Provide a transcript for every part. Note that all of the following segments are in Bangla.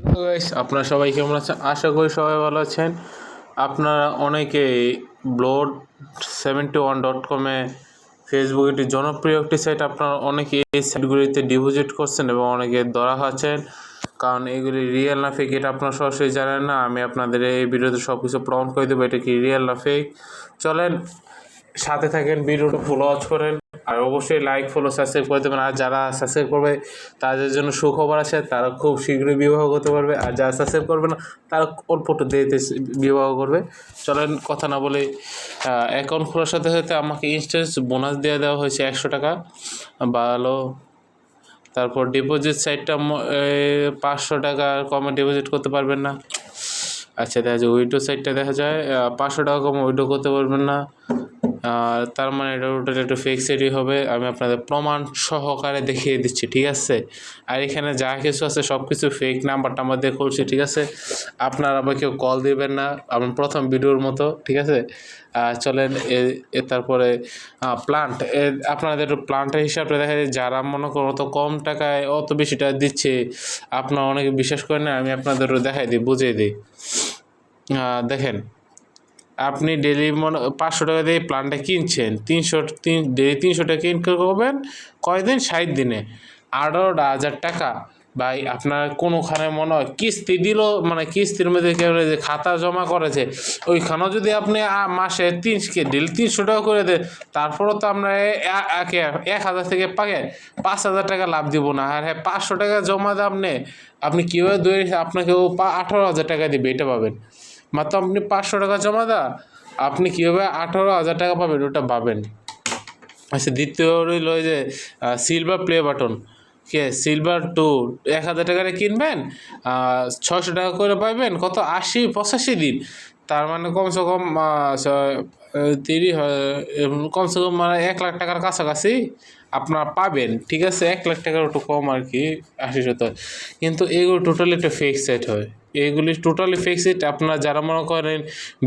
হ্যালো গাইস, আপনারা সবাই কেমন আছেন? আশা করি সবাই ভালো আছেন। আপনারা অনেকেই Blood71.com-এ ফেসবুক একটি জনপ্রিয় একটি সাইট, আপনারা অনেকে এই সাইটগুলিতে ডিপোজিট করছেন এবং অনেকে ধরা খাচ্ছেন, কারণ এগুলি রিয়েল না ফেক এটা আপনারা সরাসরি জানেন না। আমি আপনাদের এই ভিডিওতে সব কিছু প্রমাণ করে দেবো এটা কি রিয়েল না ফেক। চলেন সাথে থাকেন, ভিডিওটা ফুল ওয়াচ করেন, আর অবশ্যই লাইক ফলো সাবস্ক্রাইব করে দেবেন। আর যারা সাবস্ক্রাইব করবে তাদের জন্য সুখবর আছে, তারা খুব শীঘ্রই বিবাহ করতে পারবে। আর যারা সাবস্ক্রাইব করবে না তারা অল্প একটু দেরিতে বিবাহ করবে। চলেন কথা না বলে অ্যাকাউন্ট খোলার সাথে সাথে আমাকে ইনস্ট্যান্ট বোনাস দেওয়া হয়েছে 100 টাকা ভালো। তারপর ডিপোজিট সাইটটা 500 টাকা কমে ডিপোজিট করতে পারবেন না। আচ্ছা, দেখা যায় উইডো সাইটটা দেখা যায় 500 টাকা কমে উইডো করতে পারবেন না। তার মানে এটা টোটাল একটু ফেক সাইটই হবে। আমি আপনাদের প্রমাণ সহকারে দেখিয়ে দিচ্ছি, ঠিক আছে? আর এখানে যা কিছু আছে সব কিছু ফেক, নাম্বারটা আমাদের খুলছি, ঠিক আছে? আপনারা আবার কেউ কল দিবেন না, আমার প্রথম ভিডিওর মতো, ঠিক আছে? চলেন তারপরে প্লান্ট, আপনাদের একটু প্লান্টের হিসাবটা দেখা যায়। যারা মনে করো অত কম টাকায় অত বেশি টাকা দিচ্ছে, আপনারা অনেকে বিশ্বাস করেন না। আমি আপনাদেরও দেখাই দিই, বুঝিয়ে দিই। দেখেন, আপনি ডেলি 500 টাকা দিয়ে প্ল্যানটা কিনছেন, ডেলি 300 টাকা ইনকাম করবেন কয়দিন? 60 দিনে 18,000 টাকা। ভাই, আপনার কোনোখানে মনে হয় কিস্তি দিল, মানে কিস্তির মধ্যে কেউ যে খাতা জমা করেছে ওইখানেও যদি আপনি মাসে ডেলি 300 টাকা করে দেন, তারপরও তো আমরা 1,000 থেকে পাকে 5,000 টাকা লাভ দিব না। আর হ্যাঁ, 500 টাকা জমা দাম নে, আপনি কীভাবে আপনাকে ও 18,000 টাকা দিবে এটা পাবেন। মাত্র আপনি 500 টাকা জমা আপনি কীভাবে 18,000 টাকা পাবেন ওটা পাবেন। আচ্ছা, দ্বিতীয় রইল যে সিলভার প্লে বাটন, সিলভার 2 1,000 টাকারে কিনবেন, 600 টাকা করে পাবেন, কত 80-85 দিন। তার মানে কমসে কম 30 কমসে কম মানে 1 লাখ টাকার কাছাকাছি আপনারা পাবেন, ঠিক আছে? 1 লাখ টাকার একটু কম আর কি, 80-70। কিন্তু এগুলো টোটালি একটা ফেক সাইট হয়, এগুলি টোটালি ফেক সাইট। আপনারা যারা মনে করেন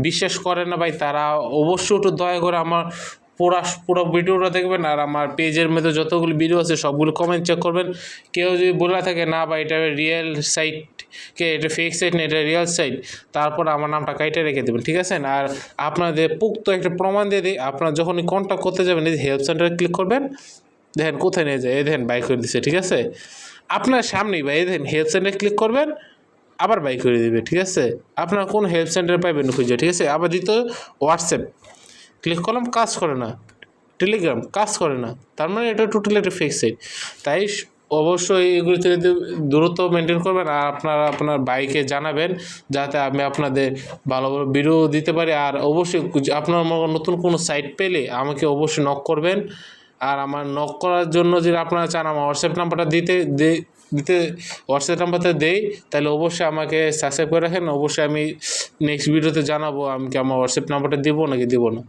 বিশ্বাস করেন না ভাই, তারা অবশ্যই একটু দয়া করে আমার পুরো ভিডিওটা দেখবেন। আর আমার পেজের মধ্যে যতগুলো ভিডিও আছে সবগুলো কমেন্ট চেক করবেন। কেউ যদি বলে থাকে না ভাই এটা রিয়েল সাইট, এটা ফেক সাইট না, এটা রিয়েল সাইট, তারপর আমার নামটা কাইটে রেখে দেবেন, ঠিক আছে? আর আপনাদের পুক্ত একটা প্রমাণ দিয়ে দিই। আপনারা যখনই কন্ট্যাক্ট করতে যাবেন, এই হেল্প সেন্টারে ক্লিক করবেন, দেখেন কোথায় নিয়ে যায়, এই দেখেন বাই করে দিচ্ছে, ঠিক আছে? আপনার সামনেই ভাই, এই দেখেন হেল্প সেন্টারে ক্লিক করবেন, আবার বাই করে দিবে, ঠিক আছে? আপনারা কোন হেল্প সেন্টারে পাইবেন খুঁজে, ঠিক আছে? আবার দ্বিতীয় হোয়াটসঅ্যাপ ক্লিক করলাম, কাজ করে না। টেলিগ্রাম কাজ করে না। তার মানে এটা টোটালি একটা ফেক সাইট। তাই অবশ্যই এগুলি থেকে দূরত্ব মেনটেন করবেন। আর আপনারা আপনার বাইকে জানাবেন, যাতে আমি আপনাদের ভালো ভালো ভিডিও দিতে পারি। আর অবশ্যই আপনার নতুন কোনো সাইট পেলে আমাকে অবশ্যই নক করবেন। আর আমার নক করার জন্য যদি আপনারা চান আমার হোয়াটসঅ্যাপ নাম্বারটা দিতে হোয়াটসঅ্যাপ নাম্বারটা দেই, তাহলে অবশ্যই আমাকে সাবস্ক্রাইব করে রাখেন। অবশ্যই আমি নেক্সট ভিডিওতে জানাবো আমি কি আমার হোয়াটসঅ্যাপ নাম্বারটা দিব নাকি দিব না।